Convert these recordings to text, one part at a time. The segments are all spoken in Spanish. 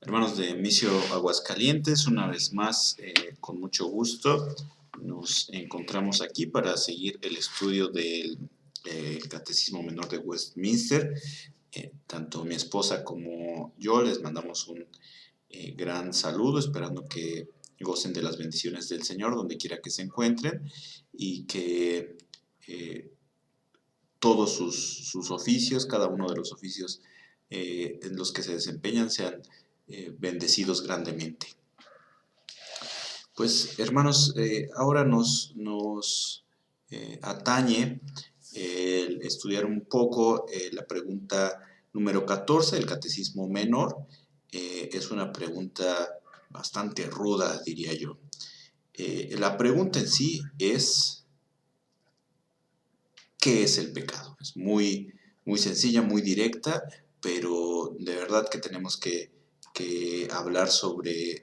Hermanos de Misio Aguascalientes, una vez más, con mucho gusto, nos encontramos aquí para seguir el estudio del Catecismo Menor de Westminster. Tanto mi esposa como yo les mandamos un gran saludo, esperando que gocen de las bendiciones del Señor donde quiera que se encuentren y que todos sus oficios, cada uno de los oficios en los que se desempeñan, sean bendecidos grandemente. Pues hermanos, ahora nos atañe el estudiar un poco la pregunta número 14 del Catecismo Menor. Es una pregunta bastante ruda, diría yo. La pregunta en sí es: ¿qué es el pecado? Es muy sencilla, muy directa, pero de verdad que tenemos que hablar sobre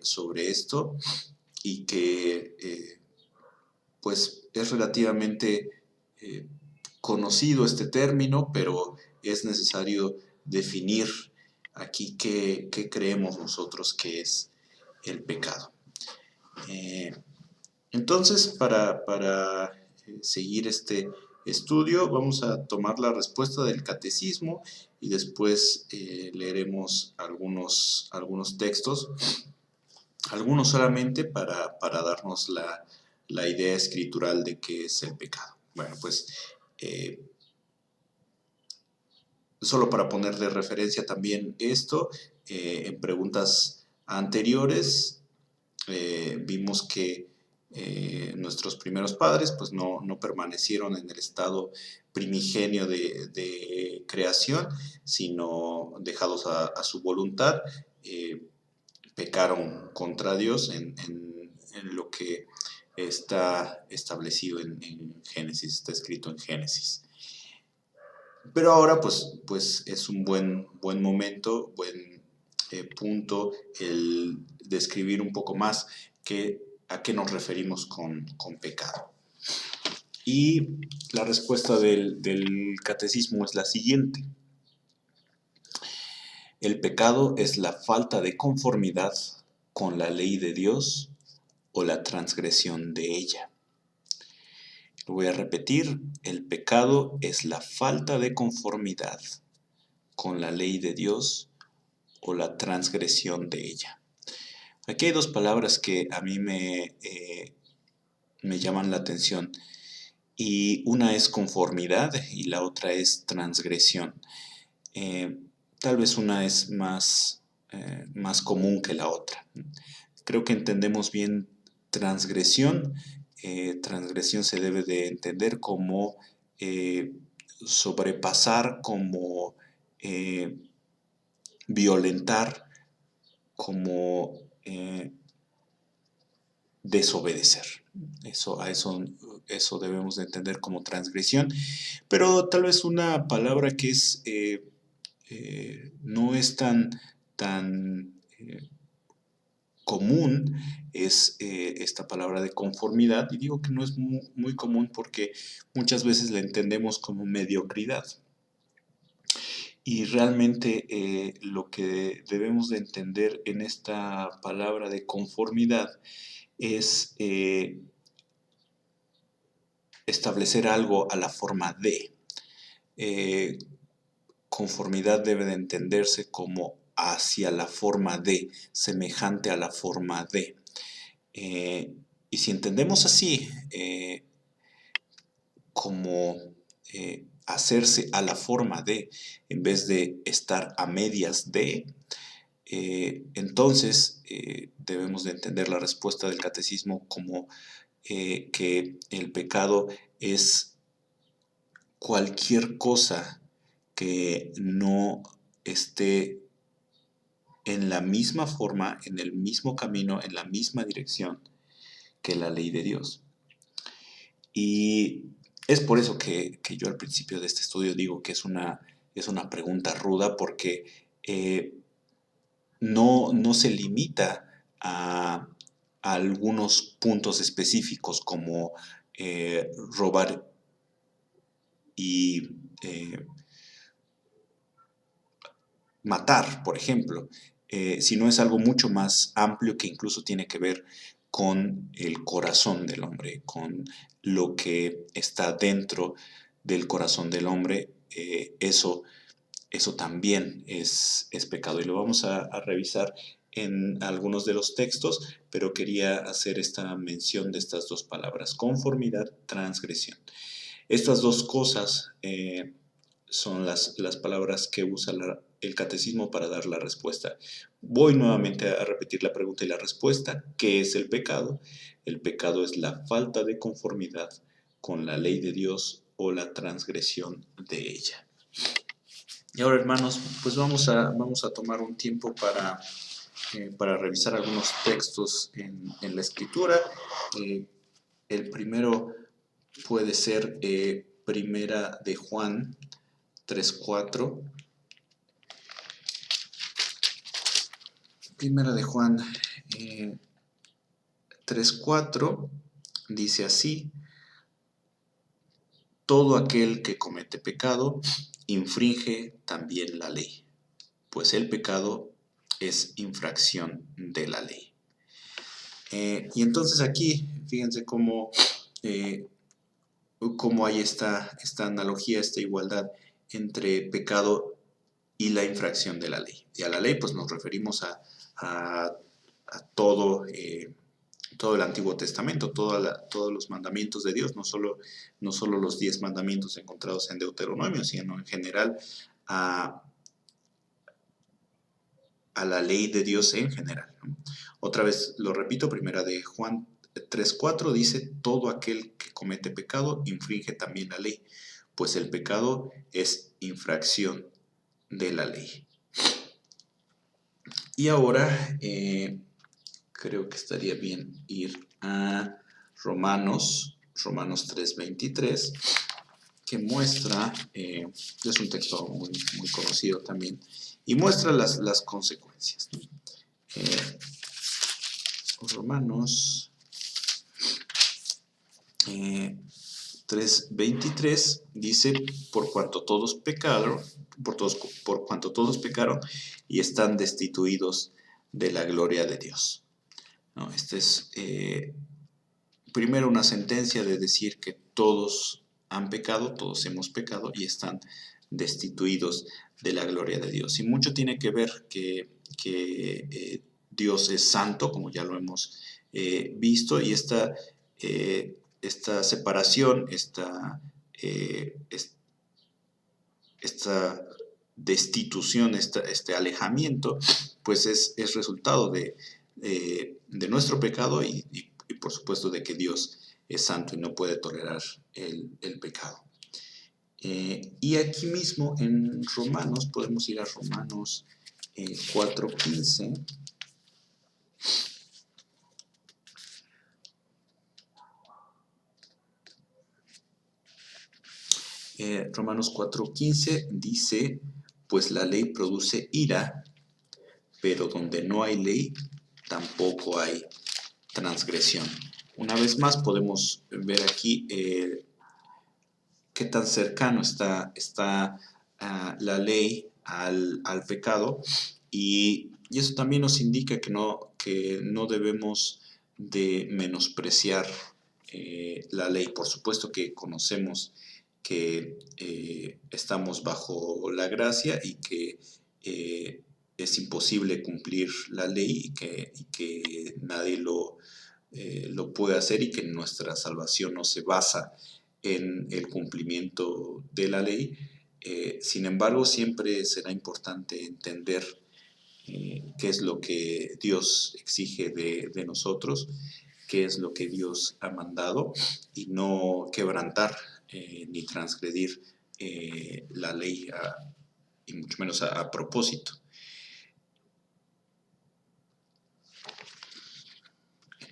esto, y que pues es relativamente conocido este término, pero es necesario definir aquí qué creemos nosotros que es el pecado. Entonces, para seguir este estudio, vamos a tomar la respuesta del catecismo y después leeremos algunos textos, algunos solamente para darnos la idea escritural de qué es el pecado. Bueno, pues solo para poner de referencia también esto, en preguntas anteriores vimos que nuestros primeros padres pues no permanecieron en el estado primigenio de creación, sino dejados a su voluntad, pecaron contra Dios en lo que está establecido en Génesis, está escrito en Génesis. Pero ahora pues es un buen momento, buen punto el describir un poco más a qué nos referimos con pecado. Y la respuesta del catecismo es la siguiente: el pecado es la falta de conformidad con la ley de Dios o la transgresión de ella. Lo voy a repetir: el pecado es la falta de conformidad con la ley de Dios o la transgresión de ella. Aquí hay dos palabras que a mí me llaman la atención, y una es conformidad y la otra es transgresión. Tal vez una es más común que la otra. Creo que entendemos bien transgresión. Transgresión se debe de entender como sobrepasar, como violentar, como desobedecer. Eso debemos de entender como transgresión. Pero tal vez una palabra que es no es tan común es esta palabra de conformidad, y digo que no es muy común porque muchas veces la entendemos como mediocridad. Y realmente lo que debemos de entender en esta palabra de conformidad es establecer algo a la forma de. Conformidad debe de entenderse como hacia la forma de, semejante a la forma de. Y si entendemos así, como hacerse a la forma de, en vez de estar a medias de, entonces debemos de entender la respuesta del catecismo como que el pecado es cualquier cosa que no esté en la misma forma, en el mismo camino, en la misma dirección que la ley de Dios. Y es por eso que yo al principio de este estudio digo que es una pregunta ruda, porque no se limita a algunos puntos específicos como robar y matar, por ejemplo. sino es algo mucho más amplio que incluso tiene que ver con el corazón del hombre, con lo que está dentro del corazón del hombre. Eso también es pecado y lo vamos a revisar en algunos de los textos, pero quería hacer esta mención de estas dos palabras: conformidad, transgresión. Estas dos cosas son las palabras que usa el catecismo para dar la respuesta. Voy nuevamente a repetir la pregunta y la respuesta. ¿Qué es el pecado? El pecado es la falta de conformidad con la ley de Dios o la transgresión de ella. Y ahora, hermanos, pues vamos a tomar un tiempo para revisar algunos textos en la Escritura. El primero puede ser Primera de Juan 3:4. Primera de Juan 3:4 dice así: todo aquel que comete pecado infringe también la ley, pues el pecado es infracción de la ley. Y entonces aquí, fíjense cómo hay esta analogía, esta igualdad entre pecado y la infracción de la ley. Y a la ley pues nos referimos a todo el Antiguo Testamento, todos los mandamientos de Dios, no solo los 10 mandamientos encontrados en Deuteronomio, sino en general a la ley de Dios en general, ¿no? Otra vez lo repito, Primera de Juan 3:4 dice: todo aquel que comete pecado infringe también la ley, pues el pecado es infracción de la ley. Y ahora creo que estaría bien ir a Romanos 3:23, que muestra, es un texto muy, muy conocido también, y muestra las consecuencias, ¿no? Romanos 3:23 dice: por cuanto todos pecaron y están destituidos de la gloria de Dios, ¿no? Esta es primero una sentencia de decir que todos han pecado, todos hemos pecado y están destituidos de la gloria de Dios. Y mucho tiene que ver que Dios es santo, como ya lo hemos visto, y esta separación, esta destitución, este alejamiento, pues es resultado de nuestro pecado y por supuesto de que Dios es santo y no puede tolerar el pecado. Y aquí mismo en Romanos, podemos ir a Romanos 4:15. Romanos 4:15 dice: pues la ley produce ira, pero donde no hay ley, tampoco hay transgresión. Una vez más podemos ver aquí qué tan cercano está la ley al pecado, y eso también nos indica que no debemos de menospreciar la ley. Por supuesto que conocemos que estamos bajo la gracia y que es imposible cumplir la ley y que nadie lo puede hacer, y que nuestra salvación no se basa en el cumplimiento de la ley. Sin embargo, siempre será importante entender qué es lo que Dios exige de nosotros, qué es lo que Dios ha mandado, y no quebrantar ni transgredir la ley, y mucho menos a propósito.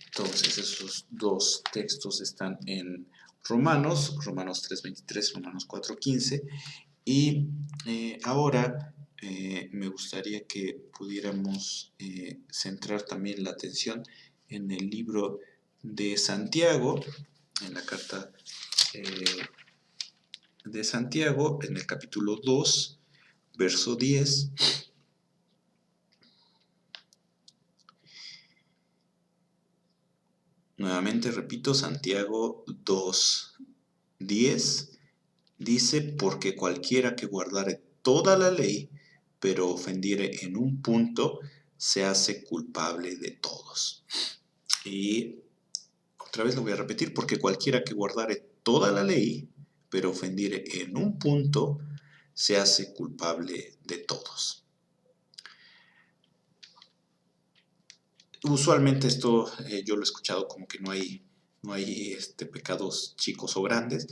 Entonces, esos dos textos están en Romanos 3:23, Romanos 4:15. Y ahora me gustaría que pudiéramos centrar también la atención en el libro de Santiago, en la carta de Santiago, en el capítulo 2, verso 10. Nuevamente repito, Santiago 2:10 dice, porque cualquiera que guardare toda la ley, pero ofendiere en un punto, se hace culpable de todos. Y otra vez lo voy a repetir, porque cualquiera que guardare toda la ley, pero ofendiere en un punto, se hace culpable de todos. Usualmente esto yo lo he escuchado como que no hay pecados chicos o grandes,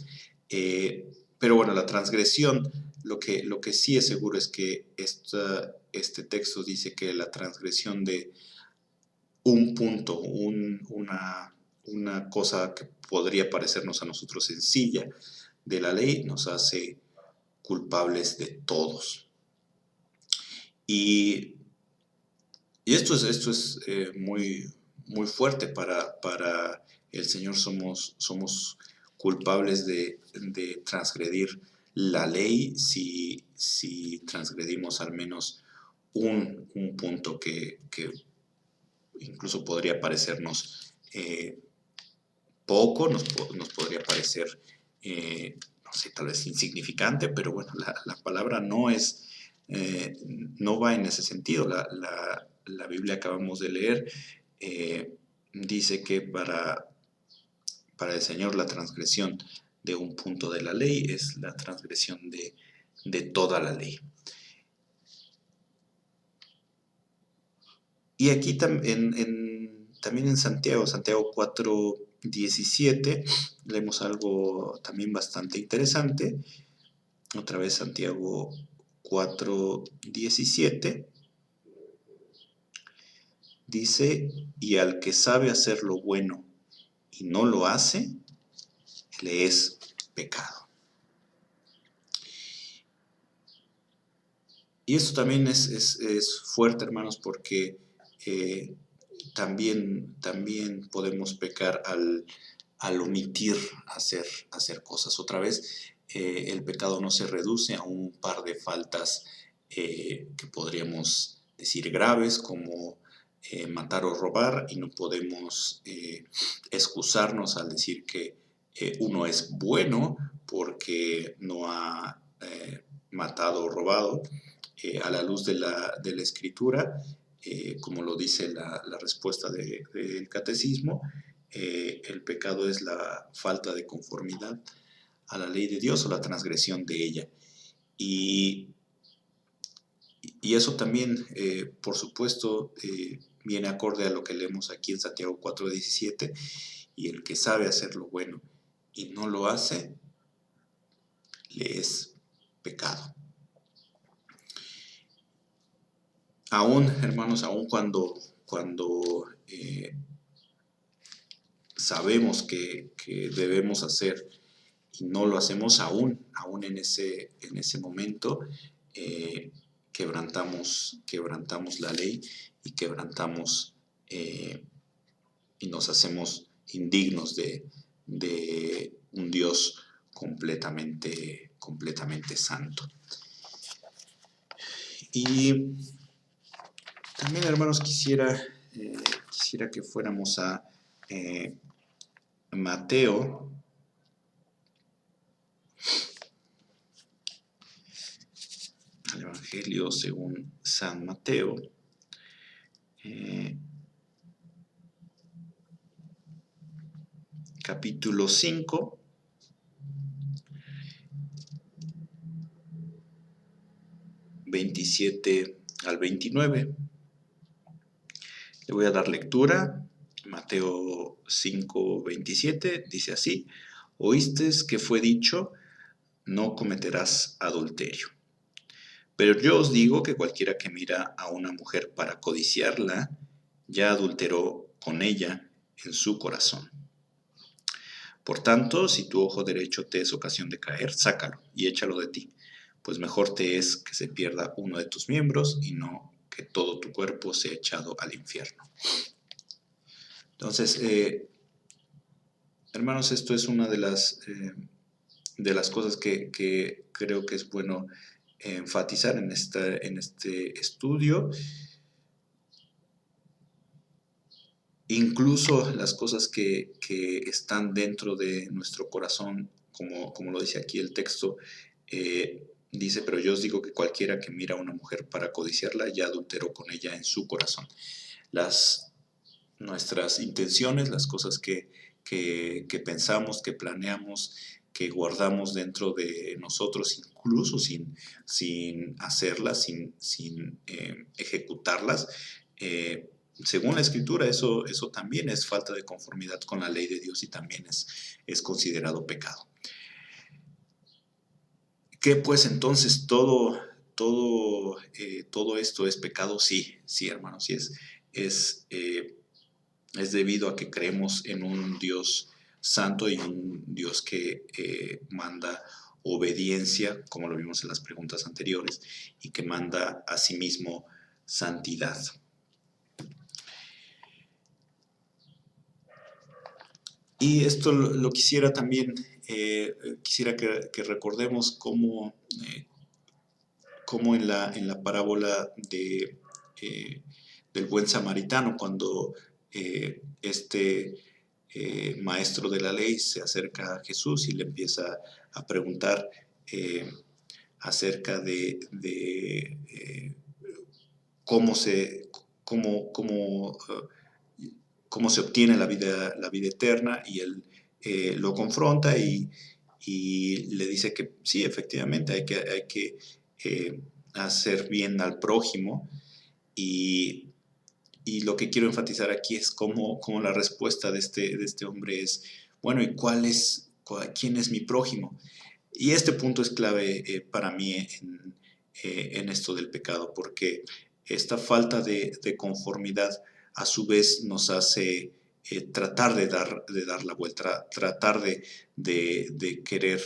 pero bueno, la transgresión, lo que sí es seguro es que este texto dice que la transgresión de un punto, una cosa que podría parecernos a nosotros sencilla de la ley, nos hace culpables de todos. Y esto es muy, muy fuerte para el Señor. Somos culpables de transgredir la ley si transgredimos al menos un punto que incluso podría parecernos poco, nos podría parecer, no sé, tal vez insignificante, pero bueno, la palabra no va en ese sentido. La Biblia acabamos de leer dice que para el Señor la transgresión de un punto de la ley es la transgresión de toda la ley. Y aquí también en Santiago 4:17, leemos algo también bastante interesante. Otra vez Santiago 4:17. Dice, y al que sabe hacer lo bueno y no lo hace, le es pecado. Y esto también es fuerte, hermanos, porque también podemos pecar al omitir hacer cosas. Otra vez, el pecado no se reduce a un par de faltas que podríamos decir graves, como matar o robar, y no podemos excusarnos al decir que uno es bueno porque no ha matado o robado. A la luz de la Escritura, como lo dice la respuesta del catecismo, el pecado es la falta de conformidad a la ley de Dios o la transgresión de ella. Y eso también, por supuesto, viene acorde a lo que leemos aquí en Santiago 4:17, y el que sabe hacer lo bueno y no lo hace, le es pecado. Aún, hermanos, aún cuando sabemos que debemos hacer y no lo hacemos, aún en ese momento, quebrantamos la ley y quebrantamos y nos hacemos indignos de un Dios completamente santo. Y también, hermanos, quisiera que fuéramos a Mateo, al Evangelio según San Mateo, capítulo 5, (27 al 29). Le voy a dar lectura. Mateo 5:27 dice así: Oísteis que fue dicho, no cometerás adulterio. Pero yo os digo que cualquiera que mira a una mujer para codiciarla, ya adulteró con ella en su corazón. Por tanto, si tu ojo derecho te es ocasión de caer, sácalo y échalo de ti, pues mejor te es que se pierda uno de tus miembros y no que todo tu cuerpo sea echado al infierno. Entonces, hermanos, esto es una de las cosas que creo que es bueno enfatizar en este estudio. incluso las cosas que están dentro de nuestro corazón, como lo dice aquí el texto, dice, pero yo os digo que cualquiera que mira a una mujer para codiciarla, ya adulteró con ella en su corazón. Nuestras intenciones, las cosas que pensamos, que planeamos, que guardamos dentro de nosotros, incluso sin hacerlas, sin ejecutarlas, según la Escritura, eso también es falta de conformidad con la ley de Dios y también es considerado pecado. ¿Qué pues entonces todo esto es pecado? Sí, hermanos, sí es debido a que creemos en un Dios santo y un Dios que manda obediencia, como lo vimos en las preguntas anteriores, y que manda a sí mismo santidad. Y esto lo quisiera también, quisiera que recordemos cómo en la parábola del buen samaritano, cuando este maestro de la ley se acerca a Jesús y le empieza a preguntar acerca de cómo se, cómo se obtiene la vida eterna, y él lo confronta y le dice que sí, efectivamente hay que hacer bien al prójimo, y lo que quiero enfatizar aquí es cómo la respuesta de este hombre es, bueno, ¿y quién es mi prójimo? Y este punto es clave para mí en esto del pecado, porque esta falta de conformidad a su vez nos hace tratar de dar la vuelta, tratar de querer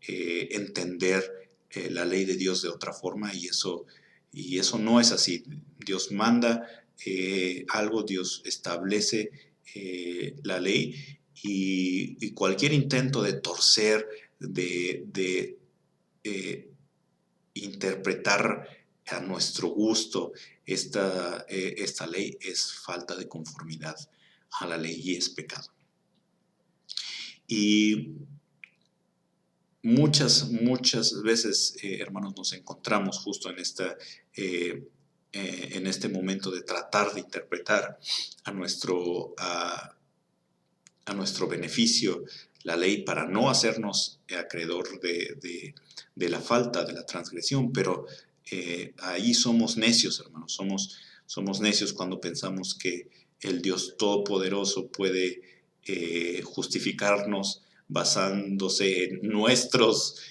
entender la ley de Dios de otra forma, y eso no es así. Dios manda algo, Dios establece la ley, y cualquier intento de torcer, de interpretar a nuestro gusto esta ley, es falta de conformidad a la ley y es pecado. Y muchas veces, hermanos, nos encontramos justo en este momento de tratar de interpretar a nuestro beneficio la ley, para no hacernos acreedor de la falta, de la transgresión, pero ahí somos necios, hermanos, somos necios cuando pensamos que el Dios Todopoderoso puede justificarnos basándose en nuestros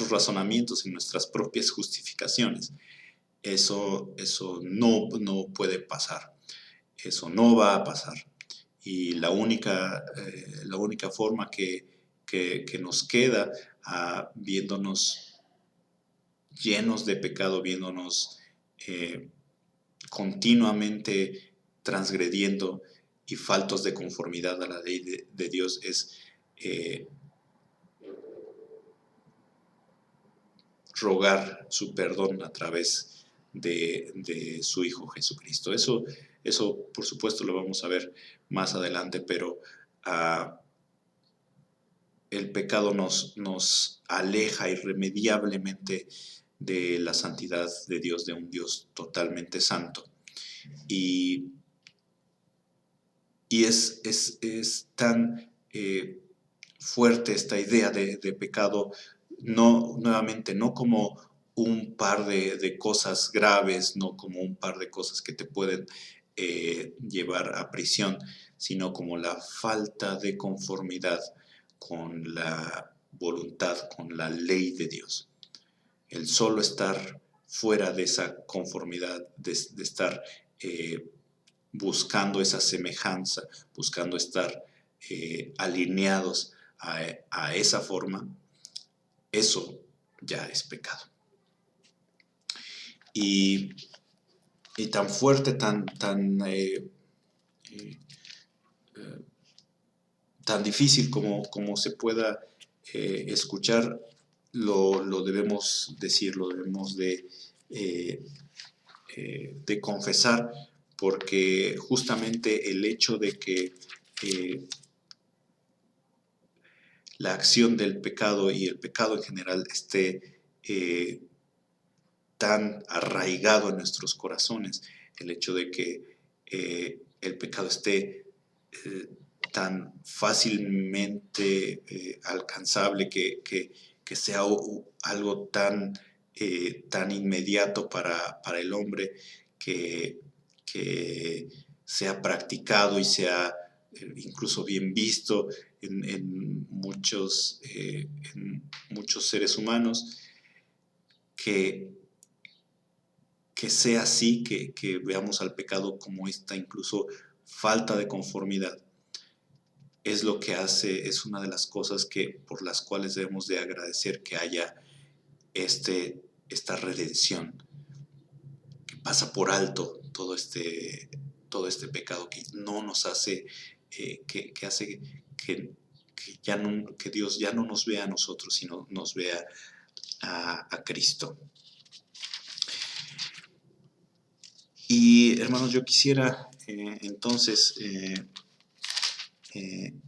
razonamientos, en nuestras propias justificaciones. Eso no puede pasar. Eso no va a pasar. Y la única forma que nos queda, viéndonos llenos de pecado, viéndonos continuamente transgrediendo y faltos de conformidad a la ley de Dios, es rogar su perdón a través de su Hijo Jesucristo. Eso, por supuesto, lo vamos a ver más adelante, pero el pecado nos aleja irremediablemente de la santidad de Dios, de un Dios totalmente santo. Y es tan fuerte esta idea de pecado, nuevamente, no como un par de cosas graves, no como un par de cosas que te pueden llevar a prisión, sino como la falta de conformidad con la voluntad, con la ley de Dios. El solo estar fuera de esa conformidad, de estar buscando esa semejanza, buscando estar alineados a esa forma, eso ya es pecado. Y tan fuerte, tan difícil como se pueda escuchar, lo debemos decir, lo debemos de confesar, porque justamente el hecho de que la acción del pecado y el pecado en general esté tan arraigado en nuestros corazones, el hecho de que el pecado esté tan fácilmente alcanzable, que sea algo tan inmediato para el hombre, que sea practicado y sea incluso bien visto en muchos seres humanos, que sea así, que veamos al pecado como esta incluso falta de conformidad. Es lo que hace, es una de las cosas por las cuales debemos de agradecer que haya esta redención, que pasa por alto todo este pecado, que no nos hace, que hace que Dios ya no nos vea a nosotros, sino nos vea a Cristo. Y hermanos, yo quisiera entonces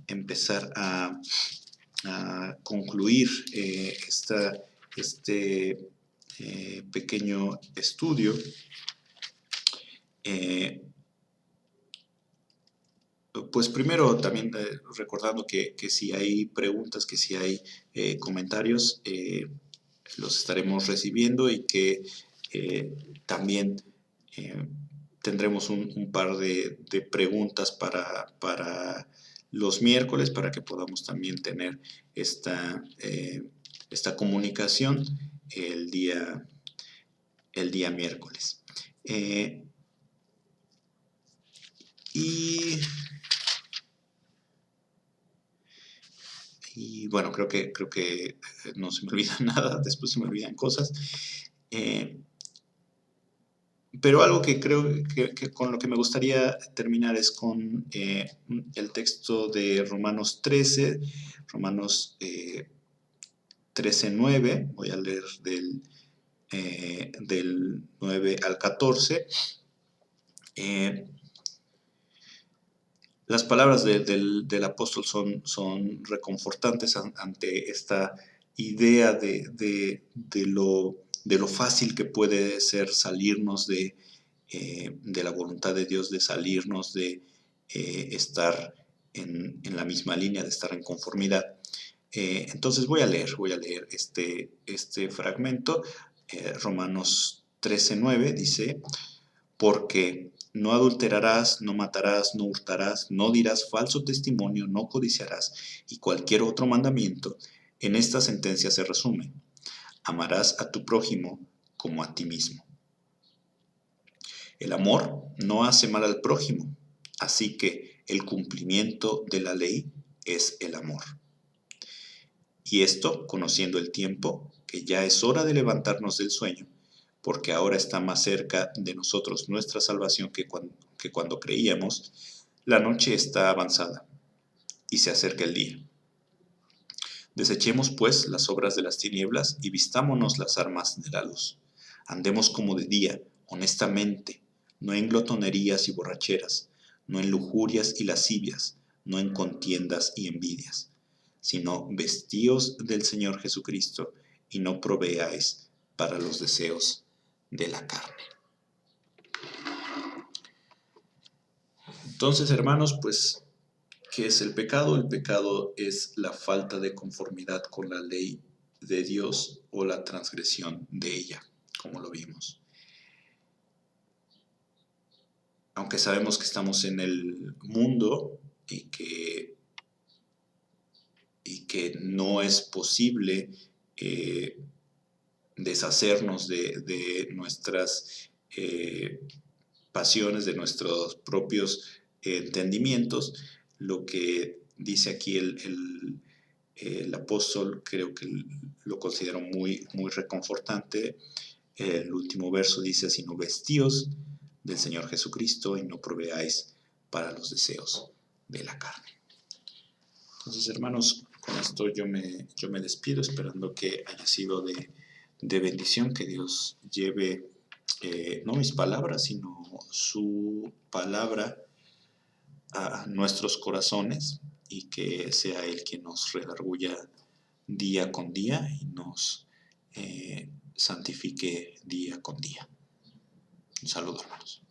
empezar a concluir este pequeño estudio pues primero también recordando que si hay preguntas, que si hay comentarios, los estaremos recibiendo, y que también tendremos un par de preguntas para los miércoles, para que podamos también tener esta comunicación el día miércoles. Y bueno, creo que no se me olvida nada, después se me olvidan cosas. Pero algo que creo que con lo que me gustaría terminar es con el texto de Romanos 13, Romanos 13:9. Voy a leer del 9 al 14. Las palabras del apóstol son reconfortantes ante esta idea de lo fácil que puede ser salirnos de la voluntad de Dios, de salirnos de estar en la misma línea, de estar en conformidad. Entonces voy a leer este fragmento. Romanos 13:9 dice: porque no adulterarás, no matarás, no hurtarás, no dirás falso testimonio, no codiciarás, y cualquier otro mandamiento. En esta sentencia se resume: amarás a tu prójimo como a ti mismo. El amor no hace mal al prójimo, así que el cumplimiento de la ley es el amor. Y esto, conociendo el tiempo, que ya es hora de levantarnos del sueño, porque ahora está más cerca de nosotros nuestra salvación que cuando creíamos. La noche está avanzada y se acerca el día. Desechemos pues las obras de las tinieblas y vistámonos las armas de la luz. Andemos como de día, honestamente, no en glotonerías y borracheras, no en lujurias y lascivias, no en contiendas y envidias, sino vestíos del Señor Jesucristo y no proveáis para los deseos de la carne. Entonces, hermanos, pues, ¿qué es el pecado? El pecado es la falta de conformidad con la ley de Dios o la transgresión de ella, como lo vimos. Aunque sabemos que estamos en el mundo y que no es posible deshacernos de nuestras pasiones, de nuestros propios entendimientos, lo que dice aquí el apóstol, creo que lo considero muy, muy reconfortante. El último verso dice: sino vestíos del Señor Jesucristo y no proveáis para los deseos de la carne. Entonces, hermanos, con esto yo me despido, esperando que haya sido de bendición, que Dios lleve no mis palabras, sino su palabra a nuestros corazones, y que sea Él quien nos redarguya día con día y nos santifique día con día. Un saludo, hermanos.